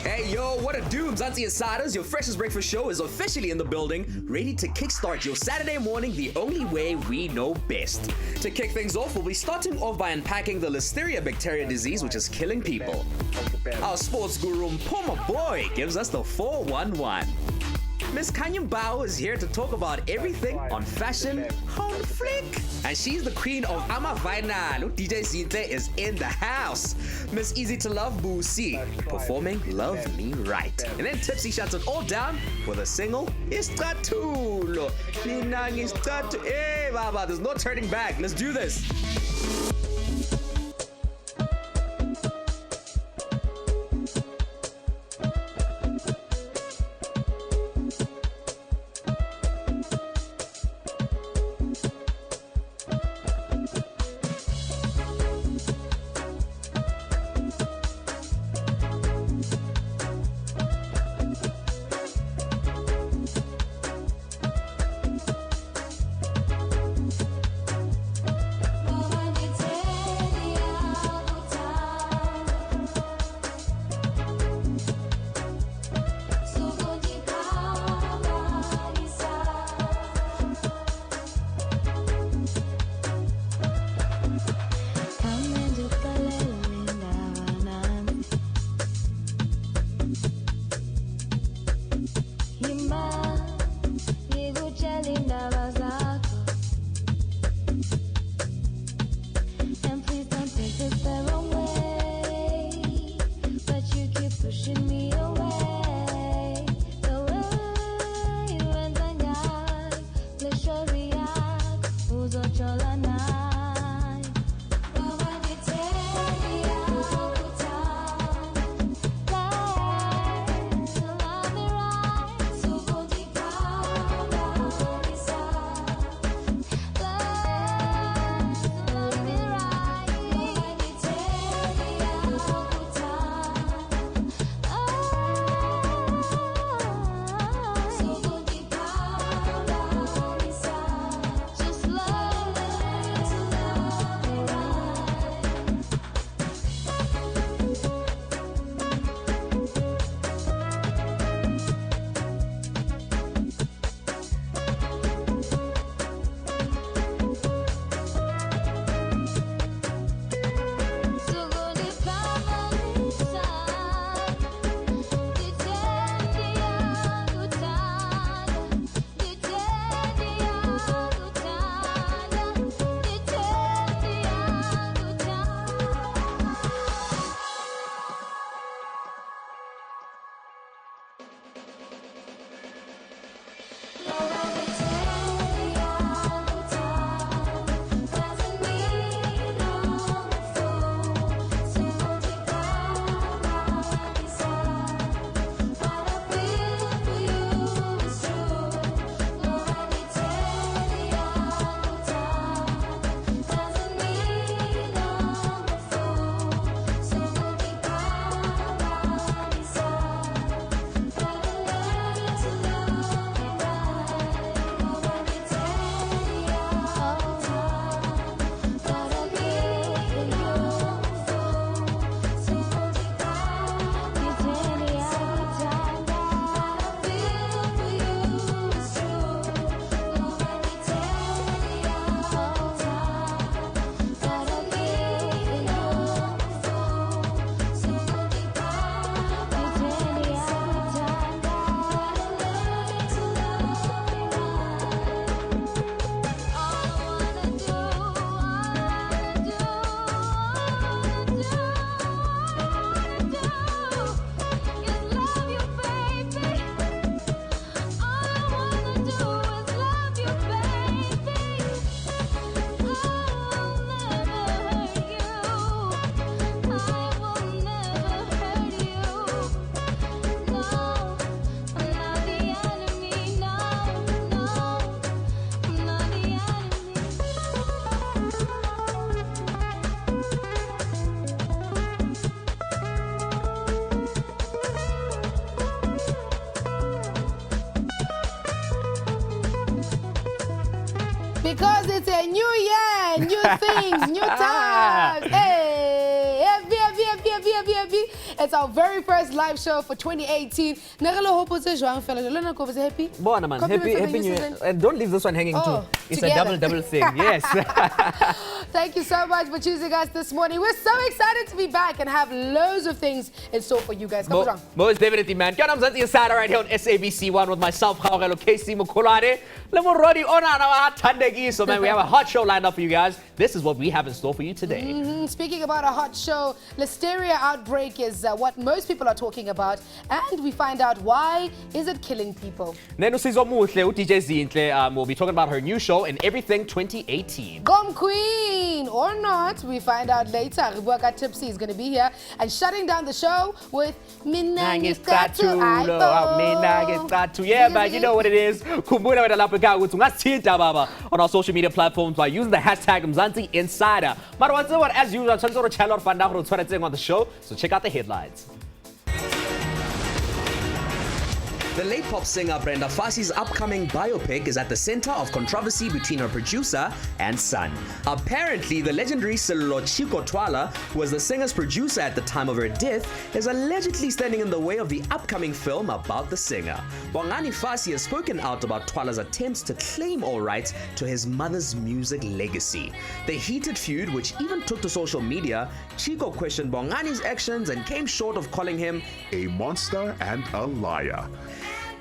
Hey yo, what a do, Mzansi Insiders? Your freshest breakfast show is officially in the building, ready to kickstart your Saturday morning the only way we know best. To kick things off, we'll be starting off by unpacking the Listeria bacteria disease which is killing people. Our sports guru Mpuma Boy gives us the 411. Miss Kanyumbao is here to talk about everything on fashion on flick. And she's the queen of Ama Vinyl. DJ Zintle is in the house. Miss Easy to Love Busi performing Love Me Right. And then Tipsy shuts it all down with a single, Istratulo. Hey, Baba, there's no turning back. Let's do this. Because it's a new year, new things, new times. Hey, It's our very first live show for 2018. Happy? Bona man, happy new year. And don't leave this one hanging too. It's together. a double thing. Yes. Thank you so much for choosing us this morning. We're so excited to be back and have loads of things in store for you guys. Come on. Most definitely, man. Kaya naman sa Saturday right here on SABC 1 with myself, Casey Mukulane. So man, we have a hot show lined up for you guys. This is what we have in store for you today. Speaking about a hot show, listeria outbreak is what most people are talking about, and we find out why is it killing people. Then uSizwe Muhle, DJ Zinhle, will be talking about her new show and everything 2018. Gom Queen or not, we find out later. Ribuaka Tipsy is going to be here and shutting down the show with Minangis Tatu. Yeah, man, you know what it is. On our social media platforms by using the hashtag Mzansi Insider. As usual, on the show, so check out the headlines. The late pop singer Brenda Fassie's upcoming biopic is at the center of controversy between her producer and son. Apparently, the legendary Sello Chico Twala, who was the singer's producer at the time of her death, is allegedly standing in the way of the upcoming film about the singer. Bongani Fassie has spoken out about Twala's attempts to claim all rights to his mother's music legacy. The heated feud, which even took to social media, Chico questioned Bongani's actions and came short of calling him a monster and a liar.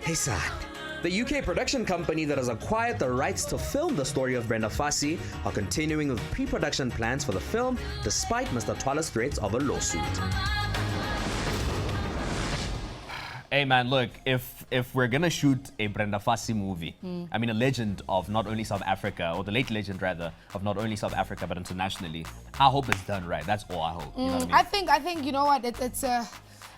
Hey son. The UK production company that has acquired the rights to film the story of Brenda Fassie are continuing with pre-production plans for the film despite Mr. Twala's threats of a lawsuit. Hey man, look, if we're gonna shoot a Brenda Fassie movie, I mean a legend of not only South Africa, or the late legend rather, of not only South Africa but internationally, I hope it's done right. That's all I hope. You know what I mean? I think you know what,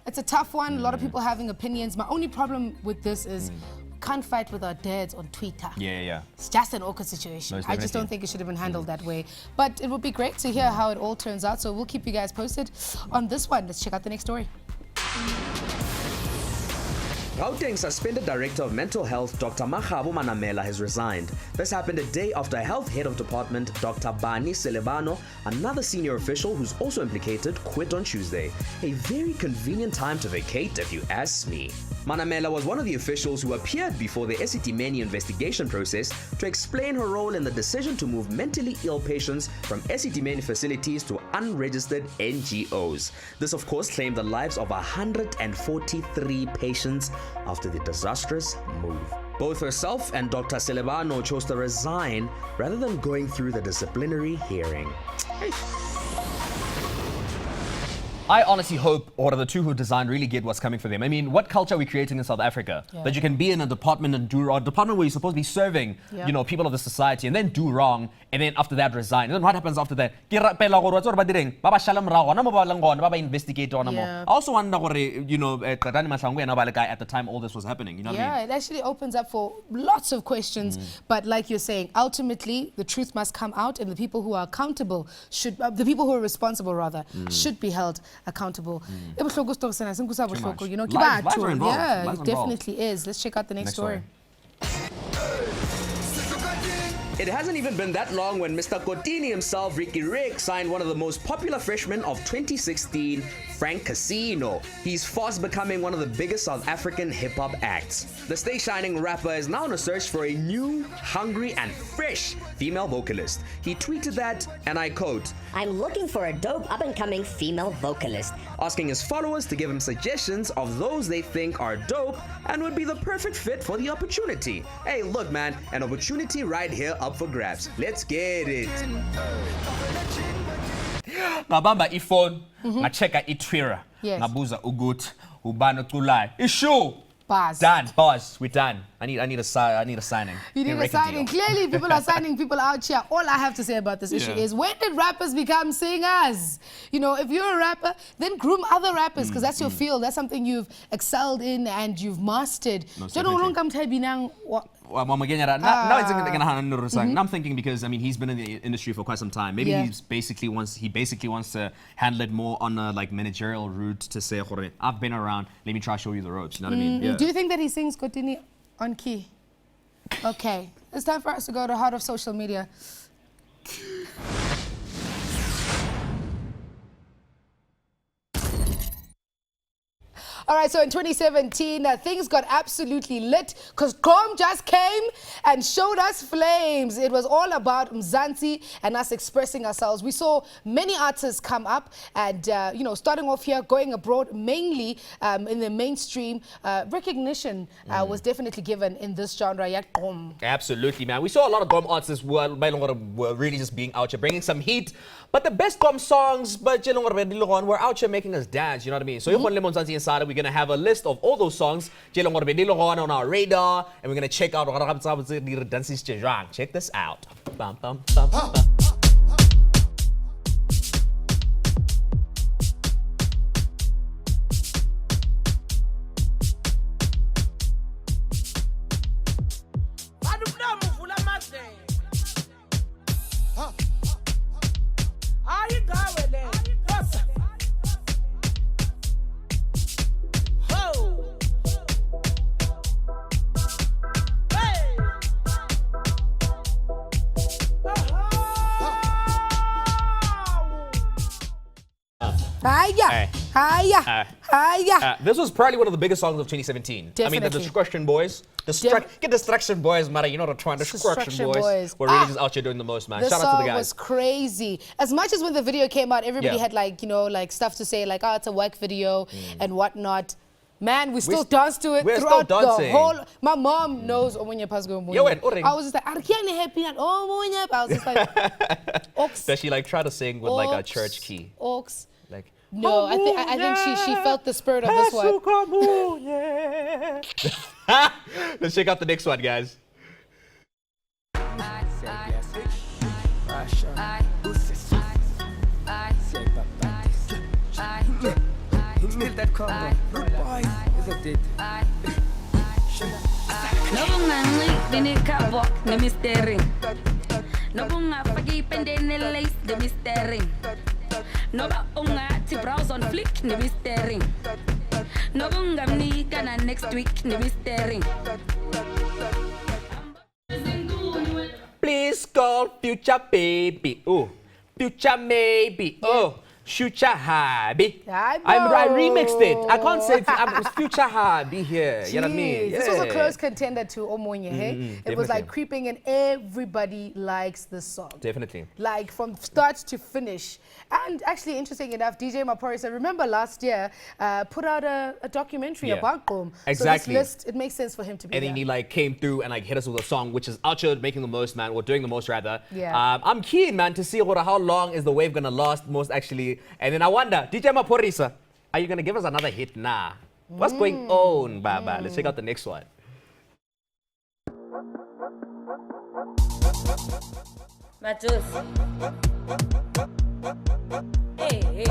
it's a tough one. A lot of people having opinions. My only problem with this is can't fight with our dads on Twitter. Yeah. It's just an awkward situation. Most I just don't think it should have been handled that way. But it would be great to hear how it all turns out. So we'll keep you guys posted on this one. Let's check out the next story. Gauteng suspended director of mental health Dr. Magabo Manamela has resigned. This happened a day after health head of department Dr. Bani Selebano, another senior official who's also implicated, quit on Tuesday. A very convenient time to vacate if you ask me. Manamela was one of the officials who appeared before the eseTimeni investigation process to explain her role in the decision to move mentally ill patients from eseTimeni facilities to unregistered NGOs. This of course claimed the lives of 143 patients after the disastrous move. Both herself and Dr. Selebano chose to resign rather than going through the disciplinary hearing. I honestly hope all of the two who designed really get what's coming for them. I mean, what culture are we creating in South Africa? Yeah. That you can be in a department and do wrong, a department where you're supposed to be serving, you know, people of the society, and then do wrong, and then after that resign. And then what happens after that? Investigate on them. I also wonder, you know, at the time all this was happening. You know what I mean? It actually opens up for lots of questions. But like you're saying, ultimately the truth must come out, and the people who are accountable should, the people who are responsible rather, should be held accountable. You know, Lives are involved. yeah, Lives it definitely is. Let's check out the next story. It hasn't even been that long when Mr. Kotini himself, Ricky Rick, signed one of the most popular freshmen of 2016, Frank Casino. He's fast becoming one of the biggest South African hip-hop acts. The stay-shining rapper is now on a search for a new, hungry, and fresh female vocalist. He tweeted that, and I quote, "I'm looking for a dope up-and-coming female vocalist," asking his followers to give him suggestions of those they think are dope and would be the perfect fit for the opportunity. Hey, look man, an opportunity right here up for grabs. Let's get it. Ngabamba iphone, ngachecka iTwitter, ngabuza ukuthi ubani oculay. Issue. Buzz. Done, boss. We're done. I need a signing. You need a signing. Clearly, people are signing people out here. All I have to say about this issue is, when did rappers become singers? You know, if you're a rapper, then groom other rappers, because that's your field. That's something you've excelled in and you've mastered. Now I'm thinking, because I mean he's been in the industry for quite some time. Maybe he basically wants to handle it more on a like managerial route, to say, I've been around, let me try to show you the ropes. You know what I mean? Yeah. Do you think that he sings Kotini on key? Okay, it's time for us to go to the heart of social media. All right, so in 2017, things got absolutely lit because Gqom just came and showed us flames. It was all about Mzansi and us expressing ourselves. We saw many artists come up and, starting off here, going abroad, mainly in the mainstream. Recognition was definitely given in this genre. Absolutely, man. We saw a lot of Gqom artists were really just being out here, bringing some heat. But the best Gqom songs, were out here making us dance, you know what I mean? So inside, we're going to have a list of all those songs on our radar, and we're going to check out. Check this out. Bum, bum, bum, bum. This was probably one of the biggest songs of 2017. Definitely. I mean, the Destruction Boys. Get Destruction Boys, man. You know the trend. Destruction Boys. We're really just out here doing the most, man. This Shout out to the guys. song was crazy. As much as when the video came out, everybody had stuff to say, like, oh, it's a work video and whatnot. Man, we still dance to it throughout the whole. My mom knows Omunye Pasgo Omunye. I was just like, I can't happy at Omunye. I was just like, Ox. Does she like try to sing with like a church key? Ox. Like. No, I think she felt the spirit of this one. Let's check out the next one, guys. No ba unga ti browse on flick ni mistering. No bunga mnika na next week ni mistering. Please call future baby. Oh, future maybe. Oh, future hubby. I remixed it. I can't say it was future hubby here. Jeez, you know what I mean? This was a close contender to Omunye. It was like creeping in. Everybody likes this song. Definitely. Like from start to finish. And actually, interesting enough, DJ Maporisa, remember last year, put out a documentary about Gqom. Exactly. So this list, it makes sense for him to be And there. then he like came through and like hit us with a song, which is Atchar making the most, man, or doing the most rather. Yeah. I'm keen, man, to see how long is the wave gonna last most actually. And then I wonder, DJ Maporisa, are you gonna give us another hit? Nah. What's going on, Baba? Let's check out the next one. Matus. Hey, hey.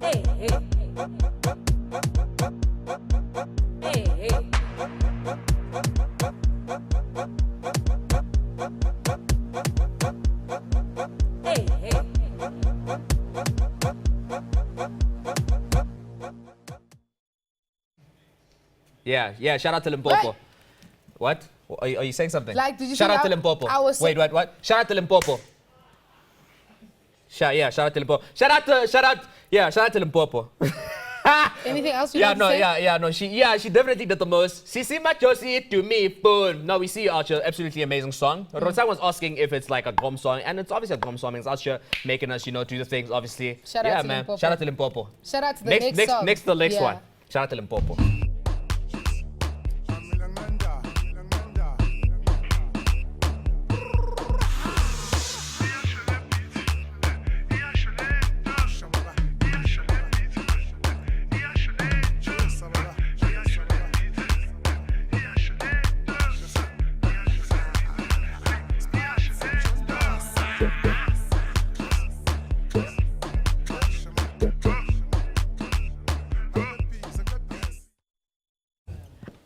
Hey, hey. Hey, hey. Hey, hey. Yeah, shout out to Limpopo. What? Are you saying something? Like, did you shout say out to Limpopo. Wait, what? Shout out to Limpopo. Shout out to Limpopo. Shout out to Limpopo. Anything else you want to say? She definitely did the most. Sisi machosi to me, boom. No, we see Atchar, absolutely amazing song. Rosa was asking if it's like a Gqom song, and it's obviously a Gqom song. It's Atchar making us, do the things, obviously. Shout out to Limpopo. Shout out to Limpopo. Shout out to the next song. Next to the next one. Shout out to Limpopo.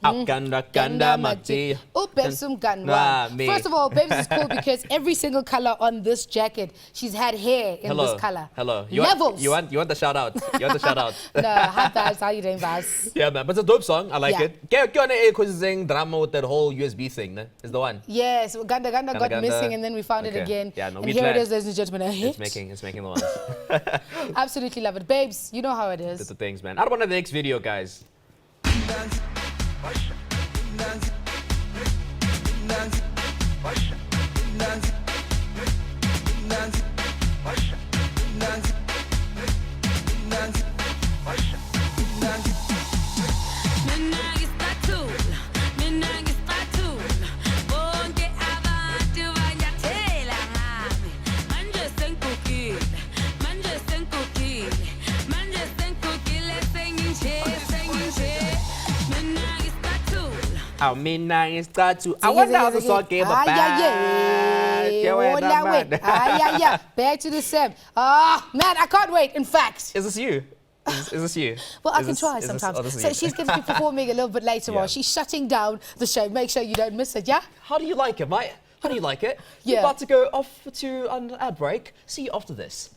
Oh, Babes Mganwa. First of all, Babes is cool because every single color on this jacket, she's had hair in this color. Hello. Levels. You want the shout out? You want the shout out? No, hi Babes, how you doing, Babes? Yeah, man. But it's a dope song. I like Yeah. it. Kaya drama with that whole USB thing, ne? Is the one. Yes, Ganda got Ganda. missing and then we found it Okay. again. Yeah, no, and we here glad. it is, ladies and gentlemen, a hit. It's making the ones. Absolutely love it. Babes, you know how it That's is. the things, man. I don't want the next video, guys. Mina ngisathula, mina ngisathula. Bonke abantu banyathela ngami. Manje sengigugile, manje sengigugile, manje sengigugile senginje. Mina ngisathula. I wonder how the song came about. Back to the Seb. Ah, man, I can't wait. In fact, Is this you? Is this you? well, I Is can this- try is this- sometimes. oh, this is So you. she's going to be performing a little bit later Yeah. on. She's shutting down the show. Make sure you don't miss it, yeah? How do you like it, mate? How do you like it? Yeah. We're about to go off to an ad break. See you after this.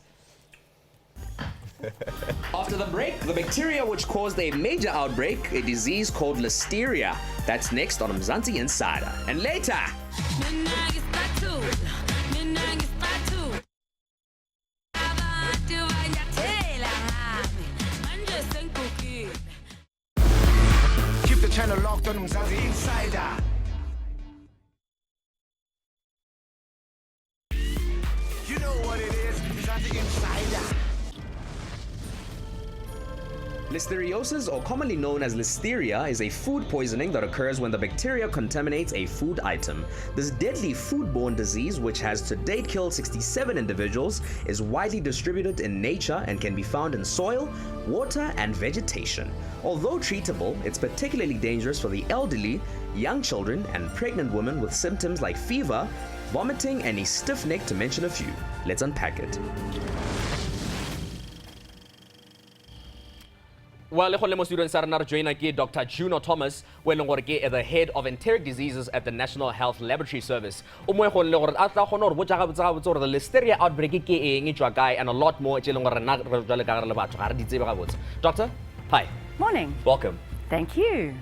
After the break, the bacteria which caused a major outbreak, a disease called listeria. That's next on Mzansi Insider. And later, Mina ngisathula, mina ngisathula. Abantu banyathela ngami. Manje sengigugile. Keep the channel locked on Mzansi Insider. You know what it is, Mzansi Insider. listeriosis, or commonly known as listeria, is a food poisoning that occurs when the bacteria contaminates a food item. This deadly foodborne disease, which has to date killed 67 individuals, is widely distributed in nature and can be found in soil, water, and vegetation. Although treatable, it's particularly dangerous for the elderly, young children, and pregnant women with symptoms like fever, vomiting, and a stiff neck, to mention a few. Let's unpack it. Well, le students are not joining here Dr. Juno Thomas, well the head of enteric diseases at the National Health Laboratory Service. The listeria outbreak guy and a lot more. Doctor, hi. Morning. Welcome. Thank you.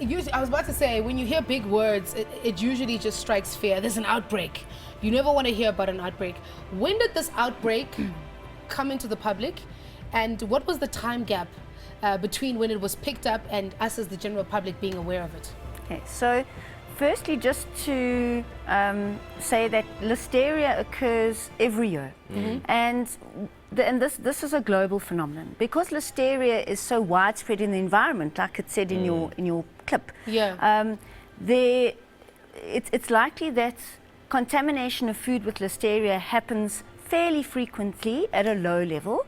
Usually, I was about to say, when you hear big words, it usually just strikes fear. There's an outbreak. You never want to hear about an outbreak. When did this outbreak come into the public? And what was the time gap between when it was picked up and us as the general public being aware of it? Okay, so firstly, just to say that listeria occurs every year, and this is a global phenomenon because listeria is so widespread in the environment, like it said in your clip. Yeah. It's likely that contamination of food with listeria happens fairly frequently at a low level,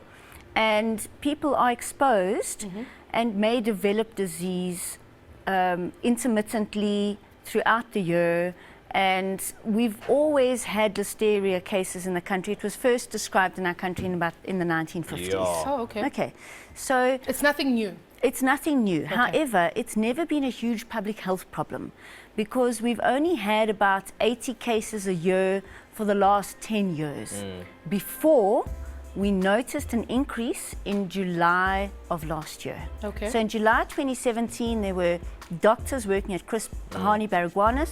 and people are exposed and may develop disease intermittently throughout the year. And we've always had listeria cases in the country. It was first described in our country in the 1950s. Yeah. Oh, okay. Okay, so It's nothing new. it's nothing new. However, it's never been a huge public health problem because we've only had about 80 cases a year for the last 10 years. Before, we noticed an increase in July of last year. Okay. So in July 2017, there were doctors working at Chris Hani Baragwanis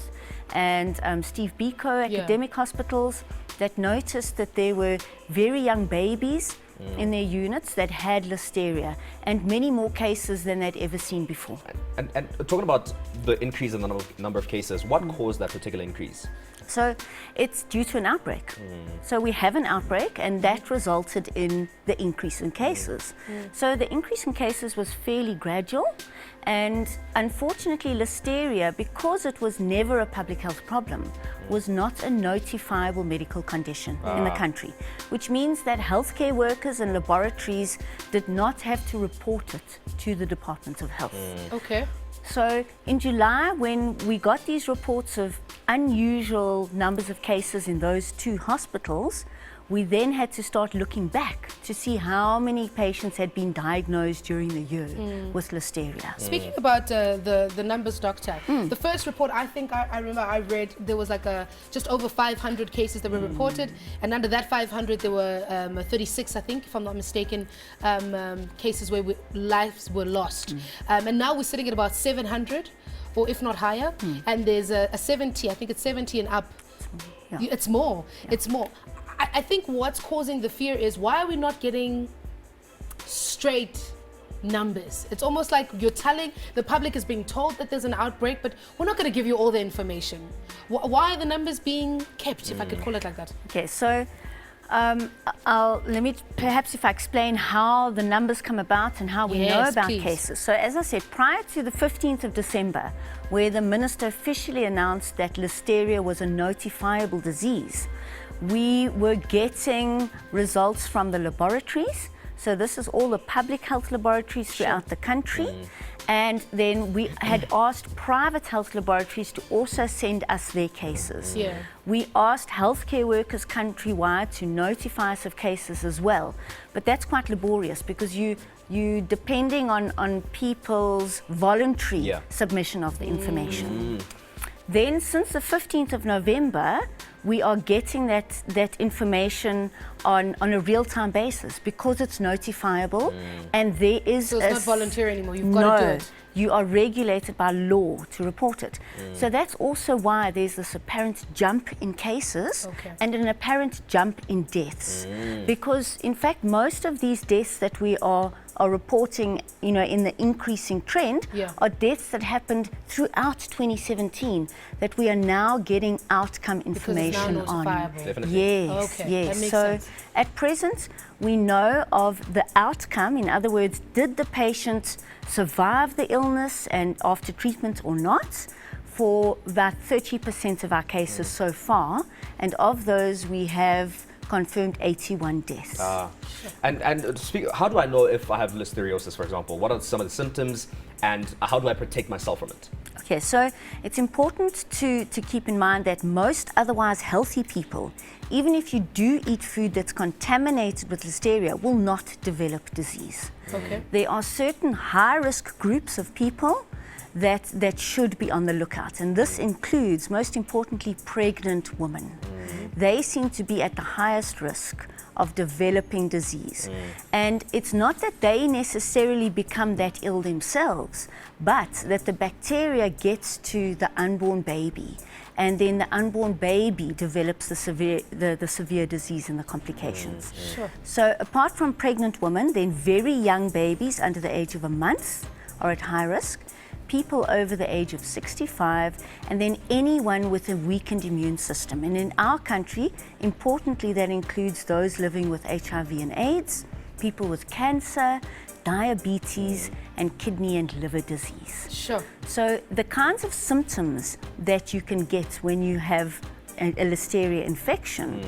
and Steve Biko academic hospitals that noticed that there were very young babies in their units that had listeria, and many more cases than they'd ever seen before. And talking about the increase in the number of cases, what caused that particular increase? So it's due to an outbreak. So we have an outbreak, and that resulted in the increase in cases. So the increase in cases was fairly gradual, and unfortunately listeria, because it was never a public health problem, was not a notifiable medical condition in the country, which means that healthcare workers and laboratories did not have to report it to the Department of Health. Okay. So in July, when we got these reports of unusual numbers of cases in those two hospitals, we then had to start looking back to see how many patients had been diagnosed during the year with listeria. Speaking about the numbers, doctor, the first report I think I remember I read, there was like just over 500 cases that were reported, and under that 500 there were 36, I think, if I'm not mistaken, cases where lives were lost. And now we're sitting at about 700, or if not higher, and there's a 70, I think it's 70 and up. Yeah. It's more. Yeah. It's more. I think what's causing the fear is, why are we not getting straight numbers? It's almost like you're telling, the public is being told that there's an outbreak, but we're not going to give you all the information. Why are the numbers being kept, if I could call it like that? Okay, so let me perhaps, if I explain how the numbers come about and how we know about please. cases. So as I said, prior to the 15th of December, where the minister officially announced that listeria was a notifiable disease, we were getting results from the laboratories. So this is all the public health laboratories throughout the country. And then we had asked private health laboratories to also send us their cases. Yeah. We asked healthcare workers countrywide to notify us of cases as well. But that's quite laborious, because you depending on people's voluntary submission of the information. Then since the 15th of November, we are getting that information on a real-time basis, because it's notifiable and there is So it's not voluntary anymore, you've got to do it. You are regulated by law to report it. So that's also why there's this apparent jump in cases and an apparent jump in deaths. Because in fact, most of these deaths that we are reporting, in the increasing trend, are deaths that happened throughout 2017 that we are now getting outcome information on. Definitely. Yes, Okay, yes. that makes So sense. at present, we know of the outcome. In other words, did the patient survive the illness and after treatment or not, for about 30% of our cases so far, and of those we have confirmed 81 deaths. How do I know if I have listeriosis, for example? What are some of the symptoms, and how do I protect myself from it? Okay, so it's important to keep in mind that most otherwise healthy people, even if you do eat food that's contaminated with listeria, will not develop disease. Okay. There are certain high-risk groups of people that should be on the lookout, and this includes, most importantly, pregnant women. They seem to be at the highest risk of developing disease. And it's not that they necessarily become that ill themselves, but that the bacteria gets to the unborn baby, and then the unborn baby develops the severe disease and the complications. Sure. So apart from pregnant women, then very young babies under the age of a month are at high risk, people over the age of 65, and then anyone with a weakened immune system. And in our country, importantly, that includes those living with HIV and AIDS, people with cancer, diabetes, and kidney and liver disease. Sure. So the kinds of symptoms that you can get when you have a listeria infection,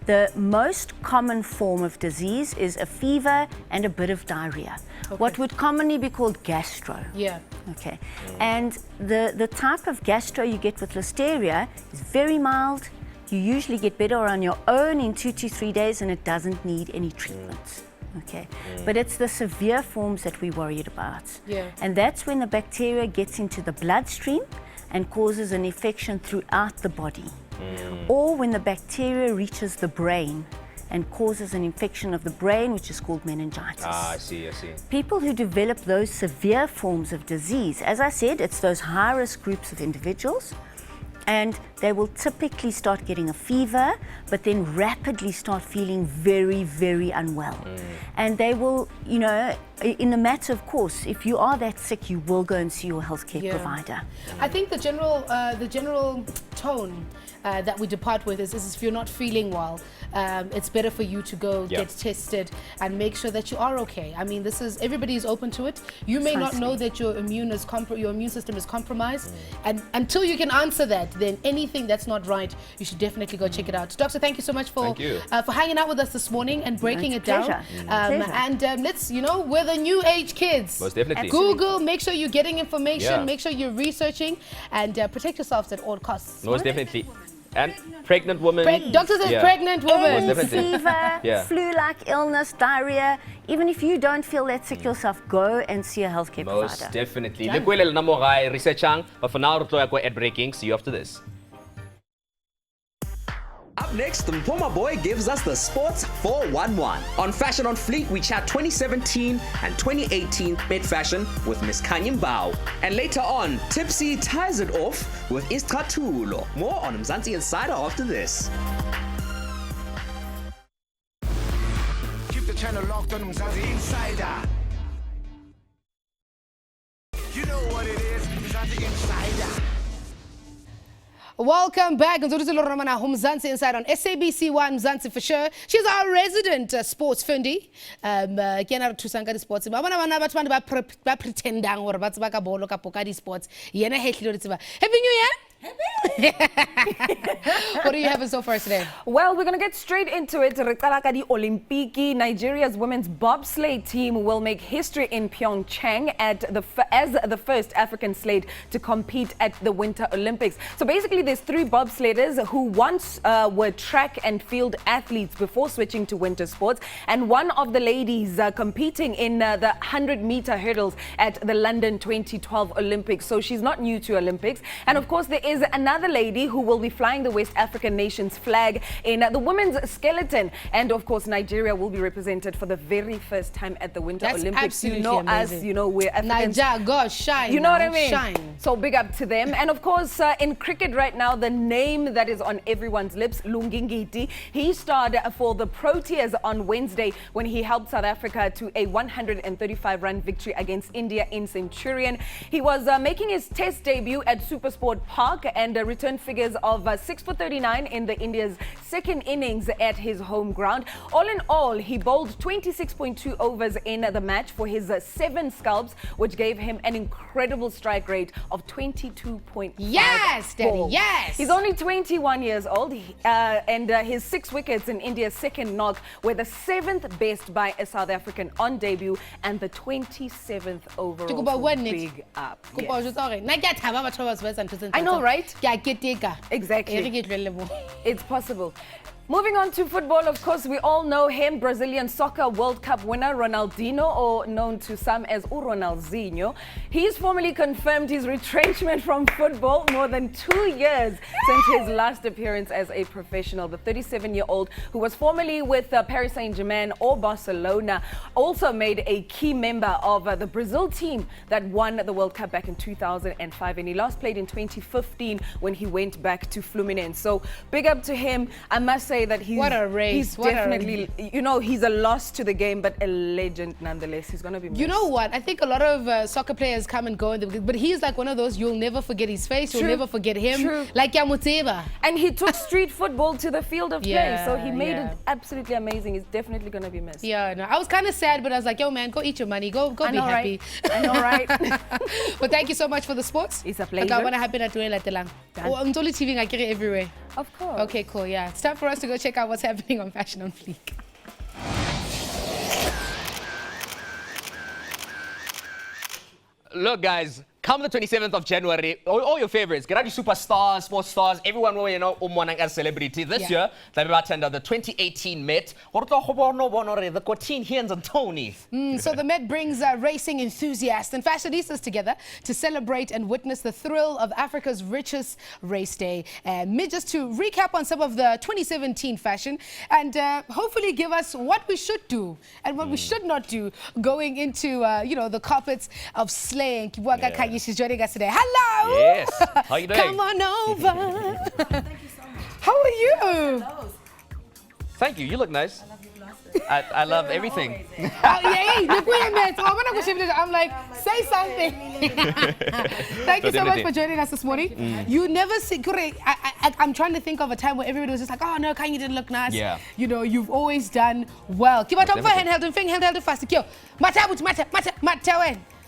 the most common form of disease is a fever and a bit of diarrhea. What would commonly be called gastro. Yeah. Okay. And the type of gastro you get with listeria is very mild. You usually get better on your own in 2 to 3 days, and it doesn't need any treatment. Okay. But it's the severe forms that we're worried about. Yeah. And that's when the bacteria gets into the bloodstream and causes an infection throughout the body. Or when the bacteria reaches the brain and causes an infection of the brain, which is called meningitis. I see. People who develop those severe forms of disease, as I said, it's those high-risk groups of individuals, and they will typically start getting a fever, but then rapidly start feeling very, very unwell. And they will, in a matter of course, if you are that sick, you will go and see your healthcare provider. I think the general tone that we depart with is if you're not feeling well, it's better for you to go get tested and make sure that you are okay. I mean, everybody is open to it. You may not know that your immune system is compromised, and until you can answer that, then anything that's not right, you should definitely go check it out. Doctor, thank you so much for hanging out with us this morning and breaking it down. And let's, we're the new age kids. Most definitely. Google, make sure you're getting information, make sure you're researching, and protect yourselves at all costs. Most definitely. And pregnant woman. Doctor says pregnant woman. Most definitely. Fever, flu-like illness, diarrhea. Even if you don't feel that sick yourself, go and see a healthcare Most provider. definitely. Le kwele na mo ga researchang, but for now re tlo ya kwa ad breaking. See you after this. Up next, the Mpoma Boy gives us the Sports 411. On Fashion on Fleek, we chat 2017 and 2018 Met Fashion with Miss Kanye Mbao. And later on, Tipsy ties it off with Istratulo. More on Mzansi Insider after this. Keep the channel locked on Mzansi Insider. You know what it is, Mzansi Insider. Welcome back. Mzansi Inside on SABC 1 Mzansi for sure. She's our resident sports fundi. Kena tusanga di sports. Ba bana batho ba pretendang hore ba tseba ka bolo ka pokadi sports. Yena hetlilo di tseba. Happy New Year. What are you having so far today? Well, we're going to get straight into it. Olimpiki, Nigeria's women's bobsleigh team will make history in Pyeongchang as the first African slate to compete at the Winter Olympics. So basically, there's 3 bobsledders who once were track and field athletes before switching to winter sports, and one of the ladies competing in the 100-meter hurdles at the London 2012 Olympics. So she's not new to Olympics. And of course, there is another lady who will be flying the West African nation's flag in the women's skeleton. And of course, Nigeria will be represented for the very first time at the Winter Olympics. You know amazing. us, you know, we're Africans. Nigeria, God, shine. You know what I mean? Shine. So big up to them. And of course, in cricket right now, the name that is on everyone's lips, Lungingiti, he starred for the Proteas on Wednesday when he helped South Africa to a 135-run victory against India in Centurion. He was making his test debut at Supersport Park and returned figures of 6 for 39 in the India's second innings at his home ground. All in all, he bowled 26.2 overs in the match for his 7 scalps, which gave him an incredible strike rate of 22.5. Yes, Daddy, balls. yes. He's only 21 years old, and his 6 wickets in India's second knock were the 7th best by a South African on debut and the 27th overall. So big up. Yes. I know, right? Exactly. It's possible. Moving on to football, of course, we all know him, Brazilian Soccer World Cup winner Ronaldinho, or known to some as Ronaldinho. He's formally confirmed his retrenchment from football more than 2 years since his last appearance as a professional. The 37-year-old, who was formerly with Paris Saint-Germain or Barcelona, also made a key member of the Brazil team that won the World Cup back in 2005, and he last played in 2015 when he went back to Fluminense. So big up to him. I must say that he's definitely, you know, he's a loss to the game, but a legend nonetheless. He's going to be missed. You know what? I think a lot of soccer players come and go, but he's like one of those, you'll never forget his face, you'll never forget him. True. Like Yamuteba. And he took street football to the field of play, so he made it absolutely amazing. He's definitely going to be missed. Yeah, no, I was kind of sad, but I was like, yo, man, go eat your money, go be happy. Right? I know, right? But thank you so much for the sports. It's a pleasure. Everywhere. Of course. Okay, cool, yeah. It's time for us to go check out what's happening on Fashion on Fleek. Look, guys, come the 27th of January, all your favorites, get out your superstars, sports stars, everyone will, you know, as celebrity. This year, they will attend the 2018 Met. The 14 hands and Tony. So the Met brings racing enthusiasts and fashionistas together to celebrate and witness the thrill of Africa's richest race day. Just to recap on some of the 2017 fashion and hopefully give us what we should do and what we should not do going into, you know, the carpets of slaying. She's joining us today. Hello. Yes. How are you doing? Come on over. Thank you so much. How are you? Thank you. You look nice. I love everything. I'm like, say something. Thank you so much for joining us this morning. You never see, I'm trying to think of a time where everybody was just like, oh no, Kanye didn't look nice. Yeah. You know, you've always done well.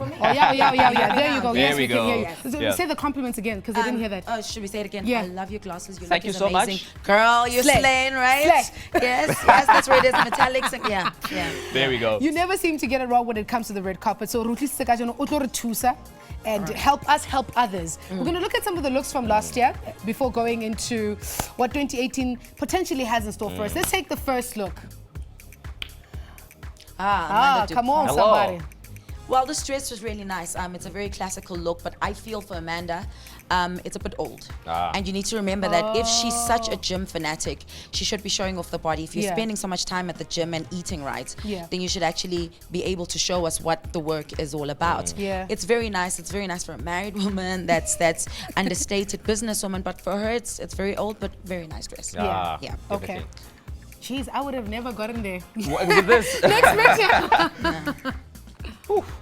for me. Oh, yeah. There you go. There Yes, we we can go. hear you. Yeah. Say the compliments again, because I didn't hear that. Oh, should we say it again? Yeah. I love your glasses. Your Thank look you is so much. amazing. Girl, you're Slay. slaying, right? Slay. Yes, that's where it is. Metallics. And, yeah. There we go. You never seem to get it wrong when it comes to the red carpet. So, Ruthi Sekajano, Otoro Tusa, and help us help others. We're going to look at some of the looks from last year before going into what 2018 potentially has in store for us. Let's take the first look. Amanda Come on, Hello. somebody. Well, this dress was really nice. It's a very classical look, but I feel for Amanda, it's a bit old. And you need to remember that if she's such a gym fanatic, she should be showing off the body. If you're spending so much time at the gym and eating right, then you should actually be able to show us what the work is all about. It's very nice. It's very nice for a married woman. That's understated businesswoman, but for her, it's very old, but very nice dress. Yeah. Okay. Jeez, I would have never gotten there. Look at this. Next picture.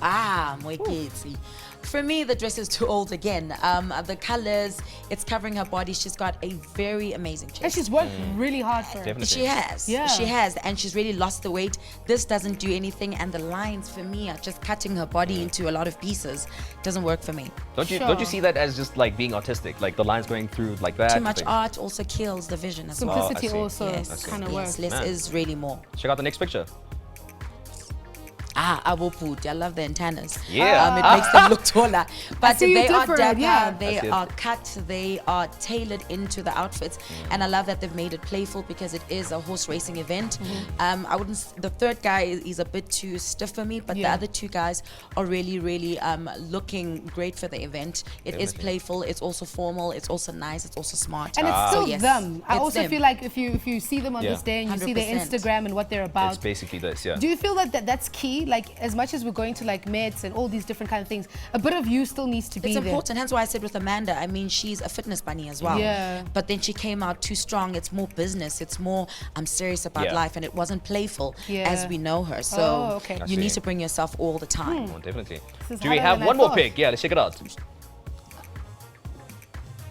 Moiketsi. For me, the dress is too old again. The colors, it's covering her body. She's got a very amazing chest. And she's worked really hard for it. Definitely. She has. Yeah. She has. And she's really lost the weight. This doesn't do anything. And the lines, for me, are just cutting her body into a lot of pieces. Doesn't work for me. Don't you see that as just like being artistic? Like the lines going through like that? Too much art also kills the vision as well. Simplicity I see. also Yes, kind of works. less Man. is really more. Check out the next picture. I will put. I love the antennas. Yeah. It makes them look taller. But see you they are different, dapper, yeah. they I see it. are cut, they are tailored into the outfits. And I love that they've made it playful because it is a horse racing event. I wouldn't. The third guy is a bit too stiff for me, but the other two guys are really, really looking great for the event. It is playful. It's also formal. It's also nice. It's also smart. And it's still So, yes, them. I it's also them. feel like if you see them on this day and you see their 100%. Instagram and what they're about, It's basically this, yeah. do you feel that that's key? Like, as much as we're going to like Mets and all these different kind of things, a bit of you still needs to be It's there. important. Hence why I said with Amanda, I mean, she's a fitness bunny as well. Yeah. But then she came out too strong. It's more business. It's more, I'm serious about Yeah. life. And it wasn't playful Yeah. as we know her. So Oh, okay. you I need see. to bring yourself all the time. Oh, definitely. This is Do we harder have than I one more thought. pick? Yeah, let's check it out.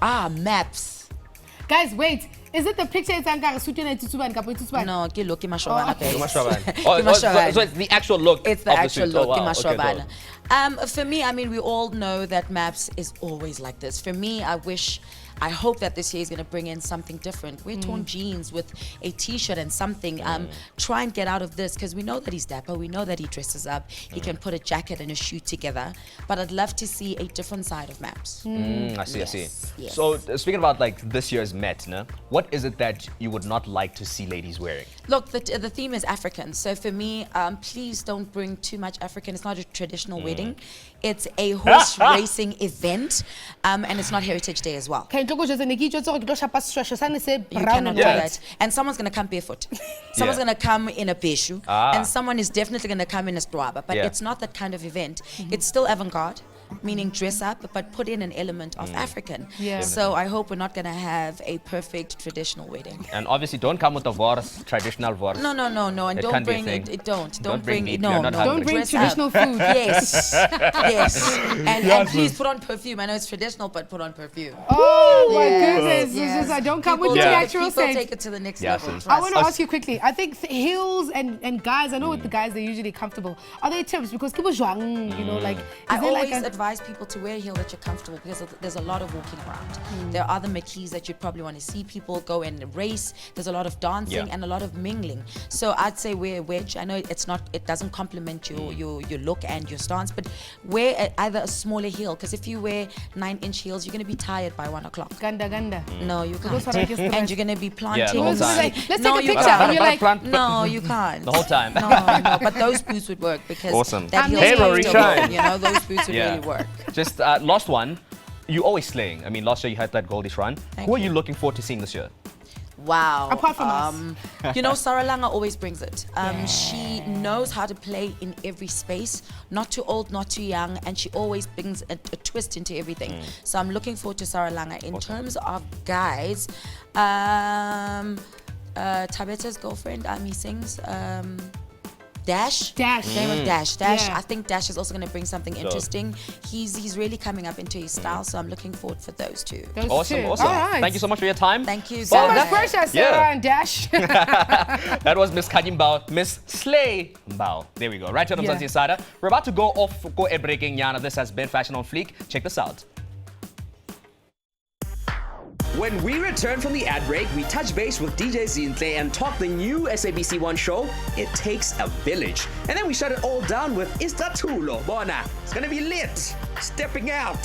Maps. Guys, wait. Is it the picture it's Ankara Sutuna Tutuban Kapo Tutuban? No, ke look mashobana. So it's the actual look It's the of the actual suit. look. Oh, wow. Ke Okay, mashobana. dope. For me, I mean, we all know that Maps is always like this. For me, I hope that this year is going to bring in something different. Wear torn jeans with a t-shirt and something. Try and get out of this because we know that he's dapper. We know that he dresses up. He can put a jacket and a shoe together. But I'd love to see a different side of Maps. I see. Yes. So speaking about like this year's Met, no? What is it that you would not like to see ladies wearing? Look, the theme is African. So for me, please don't bring too much African. It's not a traditional wedding. It's a horse racing event. And it's not Heritage Day as well. You cannot do that. And someone's going to come barefoot. Someone's going to come in a beshu. And someone is definitely going to come in a straba. But it's not that kind of event. It's still avant-garde, meaning dress up, but put in an element of African. Yeah. So I hope we're not going to have a perfect traditional wedding. And obviously, don't come with the wars, traditional wars. No. And It don't can't be a bring thing. it. Don't Don't bring bring meat, it. we are No, not no. hungry. Don't bring Dress traditional up. food. Yes. And please put on perfume. I know it's traditional, but put on perfume. Oh my Yes, goodness. yes. This is, I don't come People with the take- actual People state. take it to the next Yes, level. yes. I want to trust. ask you quickly. I think heels and guys, I know with the guys, they're usually comfortable. Are there tips? Because people zhuang, you know, like, is I there always like a... advise people to wear a heel that you're comfortable because there's a lot of walking around. There are the McKees that you'd probably want to see people go and race. There's a lot of dancing and a lot of mingling. So I'd say wear a wedge. I know it doesn't complement your look and your stance, but wear either a smaller heel because if you wear 9-inch heels, you're going to be tired by 1 o'clock. Ganda. No, you Those can't. are like just the And best. you're going to be planting. the whole It was time. like, let's No, take a you picture. can't. And you're like, No, you can't. The whole time. No, but those boots would work because Awesome. that heel Hey, is Rory, still shine. good, you know, those boots would really work. Just last one. You always slaying. I mean, last year you had that goldish run. Who are you looking forward to seeing this year? Wow. Apart from us. You know, Saralanga always brings it. She knows how to play in every space, not too old, not too young, and she always brings a twist into everything. So I'm looking forward to Saralanga. In terms of guys, Tabeta's girlfriend, he sings. Dash. Name of Dash. I think Dash is also going to bring something interesting. He's really coming up into his style, so I'm looking forward for those two. Awesome. All right. Thank you so much for your time. Thank you. So much pressure, Sarah and Dash. That was Miss Kadimbao, Miss Slay Mbao. There we go. Right here on Mzansi Insider. We're about to go a breaking Yana. This has been Fashion on Fleek. Check this out. When we return from the ad break, we touch base with DJ Zintle and talk the new SABC One show, It Takes a Village. And then we shut it all down with Istatulo. Bona, it's gonna be lit. Stepping out.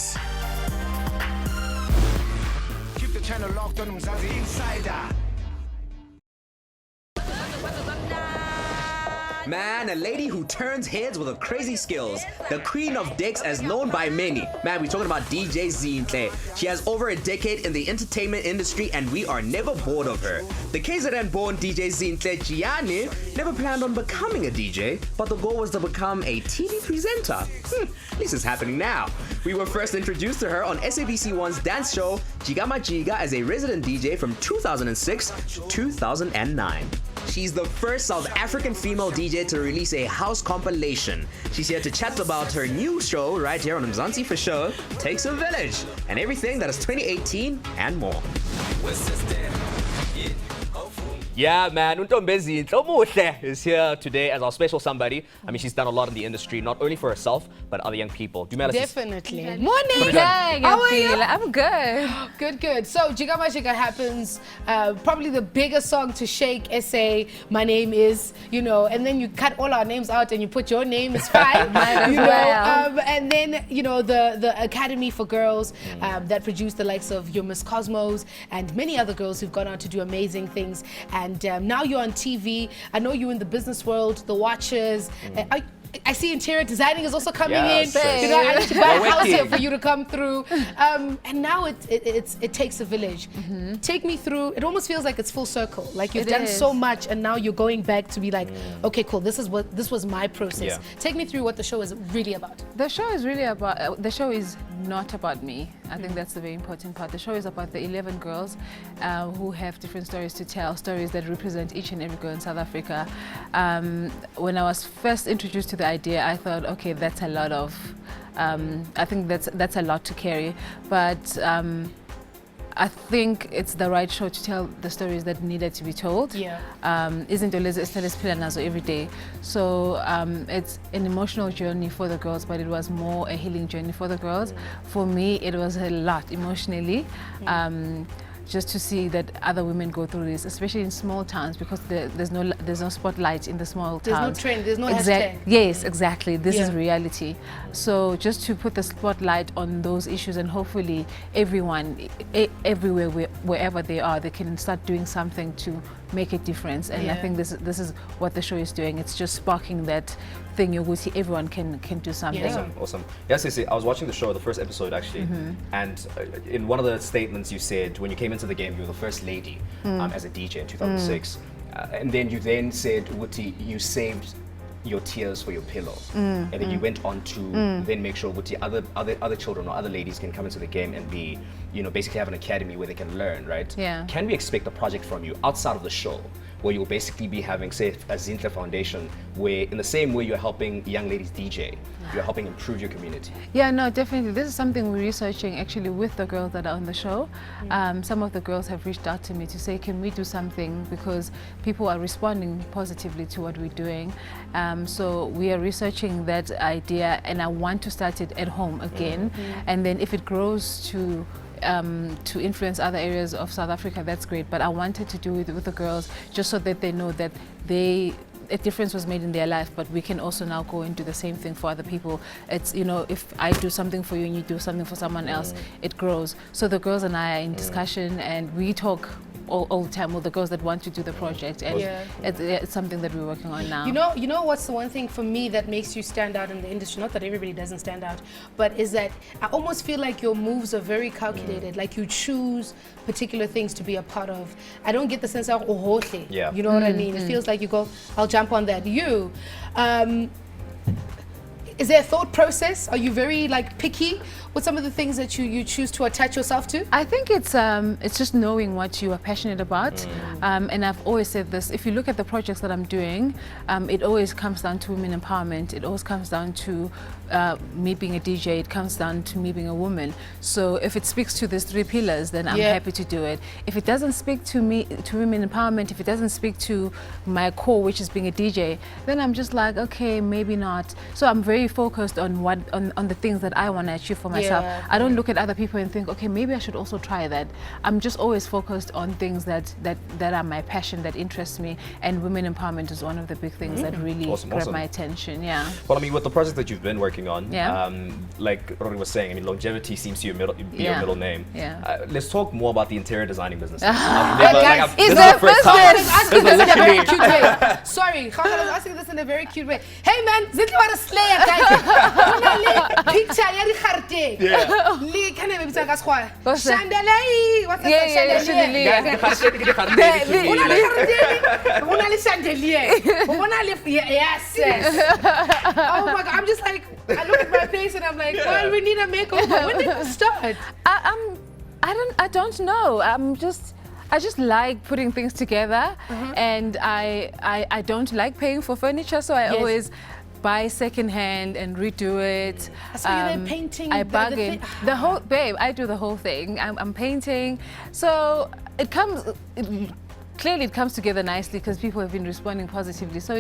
Keep the channel locked on Mzansi Insider. Man, a lady who turns heads with her crazy skills. The queen of decks as known by many. Man, we're talking about DJ Zintle. She has over a decade in the entertainment industry and we are never bored of her. The KZN-born DJ Zintle Gianni never planned on becoming a DJ, but the goal was to become a TV presenter. At least it's happening now. We were first introduced to her on SABC One's dance show, Jiga Majiga, as a resident DJ from 2006 to 2009. She's the first South African female DJ to release a house compilation. She's here to chat about her new show right here on Mzansi for Sure, Takes a Village, and everything that is 2018 and more. Yeah, man. Untombezi Ntomuhle is here today as our special somebody. I mean, she's done a lot in the industry, not only for herself, but other young people. Definitely. Morning. How are you? I'm good. Good. So, Jiga Majiga happens. Probably the biggest song to shake SA. My name is, and then you cut all our names out and you put your name is fine. And then, the Academy for Girls that produced the likes of your Miss Cosmos and many other girls who've gone on to do amazing things. And now you're on TV. I know you're in the business world, the Watchers. I see interior designing is also coming in. I need to buy a house here for you to come through. And now it takes a village. Take me through. It almost feels like it's full circle. Like you've done so much, and now you're going back to be like, okay, cool. This was my process. Take me through what the show is really about. The show is really about. The show is not about me. I think that's the very important part. The show is about the 11 girls who have different stories to tell, stories that represent each and every girl in South Africa. When I was first introduced to the idea, I thought, okay, that's a lot of, I think that's a lot to carry, but I think it's the right show to tell the stories that needed to be told. Isn't always every day. So it's an emotional journey for the girls, but it was more a healing journey for the girls. For me, it was a lot emotionally. Just to see that other women go through this, especially in small towns, because there's no spotlight in the small towns. There's no trend, there's no hashtag. Yes, exactly. This is reality. So just to put the spotlight on those issues, and hopefully everyone, everywhere, wherever they are, they can start doing something to make a difference. And I think this is what the show is doing. It's just sparking that thing you will see everyone can do something. Awesome. Yes, I was watching the show, the first episode actually, and in one of the statements you said when you came into the game, you were the first lady as a DJ in 2006, and then you said, Wuti, you saved your tears for your pillow, and then you went on to then make sure Wuti, other children or other ladies can come into the game and be, basically have an academy where they can learn, right? Can we expect a project from you outside of the show, where you'll basically be having, say, a Zintle Foundation, where in the same way you're helping young ladies DJ, you're helping improve your community? Yeah, no, definitely. This is something we're researching actually with the girls that are on the show. Some of the girls have reached out to me to say, can we do something? Because people are responding positively to what we're doing. So we are researching that idea, and I want to start it at home again. And then if it grows to influence other areas of South Africa, that's great. But I wanted to do it with the girls just so that they know that a difference was made in their life, but we can also now go and do the same thing for other people. It's, if I do something for you and you do something for someone else, it grows. So the girls and I are in discussion, and we talk all the time with the girls that want to do the project, and it's something that we're working on now. You know what's the one thing for me that makes you stand out in the industry? Not that everybody doesn't stand out, but is that I almost feel like your moves are very calculated. Like you choose particular things to be a part of. I don't get the sense of ohote. You know what I mean? It feels like you go, I'll jump on that. Is there a thought process? Are you very picky with some of the things that you choose to attach yourself to? I think it's just knowing what you are passionate about, and I've always said this. If you look at the projects that I'm doing, it always comes down to women empowerment. It always comes down to me being a DJ. It comes down to me being a woman. So if it speaks to these 3 pillars, then I'm happy to do it. If it doesn't speak to me, to women empowerment, if it doesn't speak to my core, which is being a DJ, then I'm just like, okay, maybe not. So I'm very focused on on the things that I want to achieve for myself. I don't look at other people and think, okay, maybe I should also try that. I'm just always focused on things that are my passion, that interests me, and women empowerment is one of the big things that really grab my attention. Yeah. Well, I mean, with the project that you've been working on, Yeah. Like Rory was saying, I mean, longevity seems to be your middle name. Yeah. Let's talk more about the interior designing business. Is the business? Asking this in a very cute way. Sorry, I was asking this in a very cute way. Hey man, zitli wara slayer guys. Picture ya di kharte. Li kana me bitsa ka skhwa. Chandelier. What's that? Chandelier. Una li chandelier. Una li yes. Oh my god, I'm just like, I look at my face and I'm like, well, we need a makeover. When did you start? I don't know. I just like putting things together, and I don't like paying for furniture, so I always buy secondhand and redo it. So you're painting. I bargain. The whole, babe, I do the whole thing. I'm painting, so it comes. Clearly, it comes together nicely because people have been responding positively. So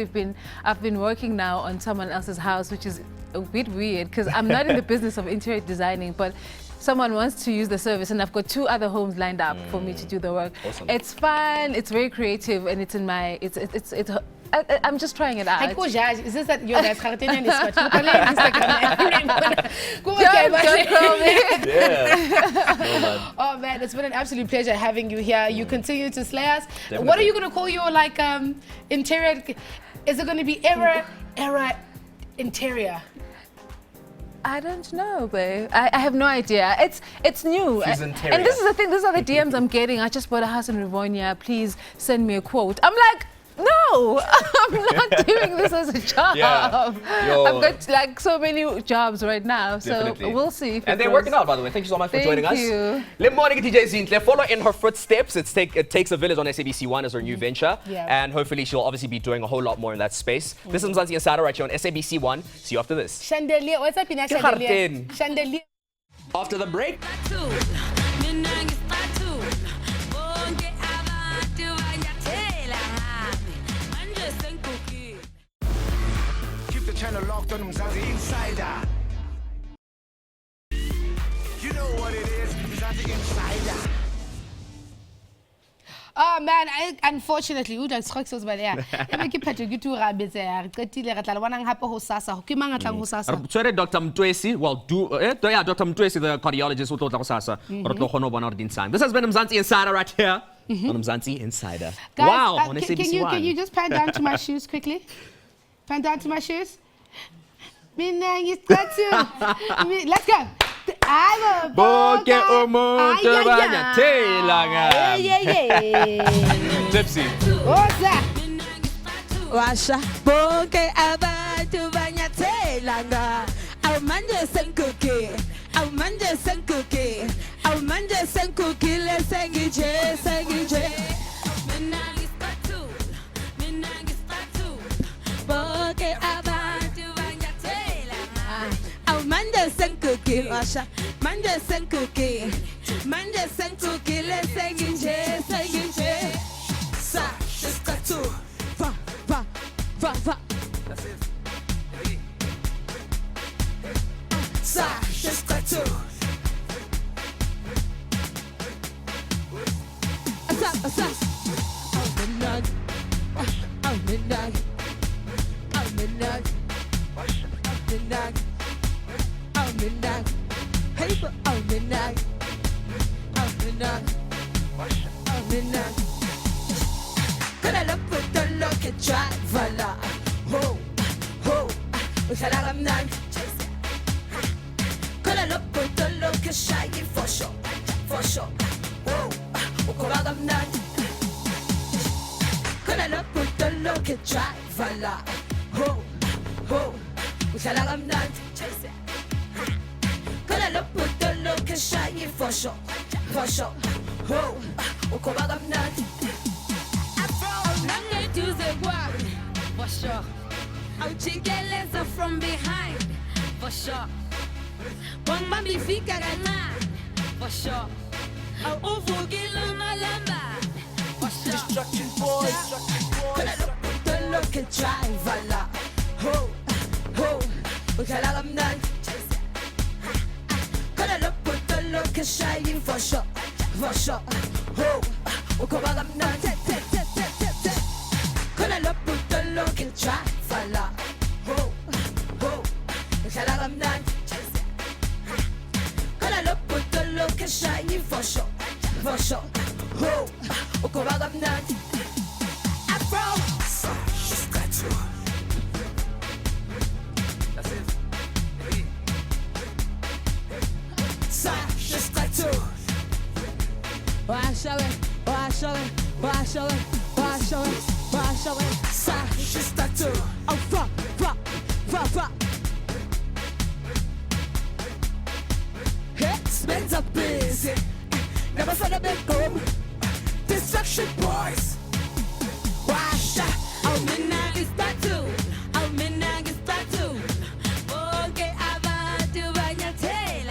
I've been working now on someone else's house, which is a bit weird because I'm not in the business of interior designing, but someone wants to use the service, and I've got 2 other homes lined up for me to do the work. Awesome. It's fun. It's very creative, and it's in my. I'm just trying it out. Is this that your guys' Instagram? Don't call me. Oh man, it's been an absolute pleasure having you here. You continue to slay us. Definitely. What are you gonna call your interior? Is it gonna be era interior? I don't know, babe. I have no idea. It's new. And this is the thing. These are the DMs I'm getting. I just bought a house in Rivonia. Please send me a quote. I'm like, no, I'm not doing this as a job. I've got like so many jobs right now, so we'll see. And they're working out, by the way. Thank you so much for joining us. Thank you. Good morning, DJ Zintle. Follow in her footsteps. It takes a village on SABC 1 as her new venture, and hopefully she'll obviously be doing a whole lot more in that space. This is Mzansi Inside right here on SABC 1. See you after this. Chandelier. What's up in a chandelier? Chandelier. After the break. Channel locked on Mzansi Insider. You know what it is, Mzansi Insider. Oh man, unfortunately, we don't strike by there. I keep having to do rabbits there. Sorry, Dr. Mtwesi. Well, Dr. Mtwesi, the cardiologist, who told us this has been Mzansi Insider right here on Mzansi Insider. Guys, wow, on SABC 1. Can you just pan down to my shoes quickly? Pan down to my shoes. Let's go. Tipsy. Washa bonke abantu banyathelanga awumanje senkuki awumanje senkuki awumanje senkuki lesengije mina ngispatu bonke abantu banyathelanga awumanje senkuki washa manje senkuki lesengije sa skatu va. That's it. Sa, just got to. Asa. Hey, but could I look with the look at drive, la ho, we shall have none. Could I look with the look at shy for sure, whoa, we could have none. Could I look with the look at drive, la ho, we shall have none. Could I Gonna put the look and shine for sure. For sure. Oh, ukobaga mnandi. Afro, nange tuze guapi. For sure. Auchikeleza from behind. For sure. Wang mami fika ganan. For sure. Au uvugilo malamba. For sure. Destruction boys. Gonna put the look and try vala. Oh, oh, ukalaga mnandi. Gonna put the look and shine for sure. For sure. Oh, ukobaga mnandi. Gonna put the look and try vala. Oh, oh, ukalaga mnandi. Gonna put the look and shine for sure. For sure. Oh, ukobaga mnandi. Afro. She's got to. That's it. Hey. She's got to. Wash away, wash away, wash away, wash away, wash away. She's got to. Oh, fuck, fuck, fuck, fuck. Headsmen's are busy. Never saw the big home. Destruction boys. Wash out. Oh, midnight is back to. Oh, midnight is back to. Okay, about to buy your tail.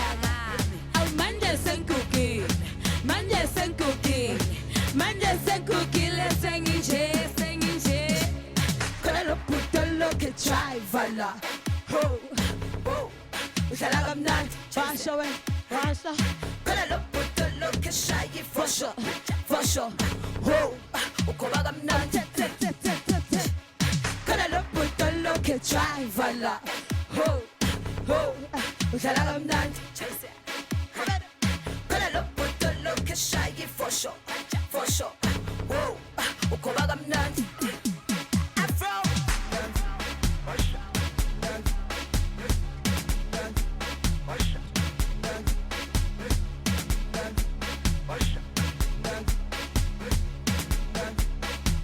Oh, Mondays and cookie. Mondays and cookie. Mondays and cookie. Let's sing in chair, sing in chair. Gonna put the look and try, vala. Oh, oh. Shall I come down? Wash away, wash away. Gonna put the look and shy for sure, for sure. Oh, ukobaga mnandi. Gonna put the look and try, vala. Oh, oh, shall I come down? Gonna put the look and shy for sure, for sure. Oh, ukobaga mnandi. Afro.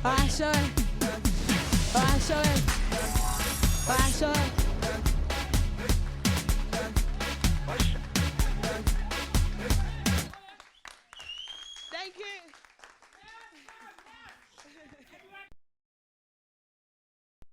Wash away, wash away, wash away.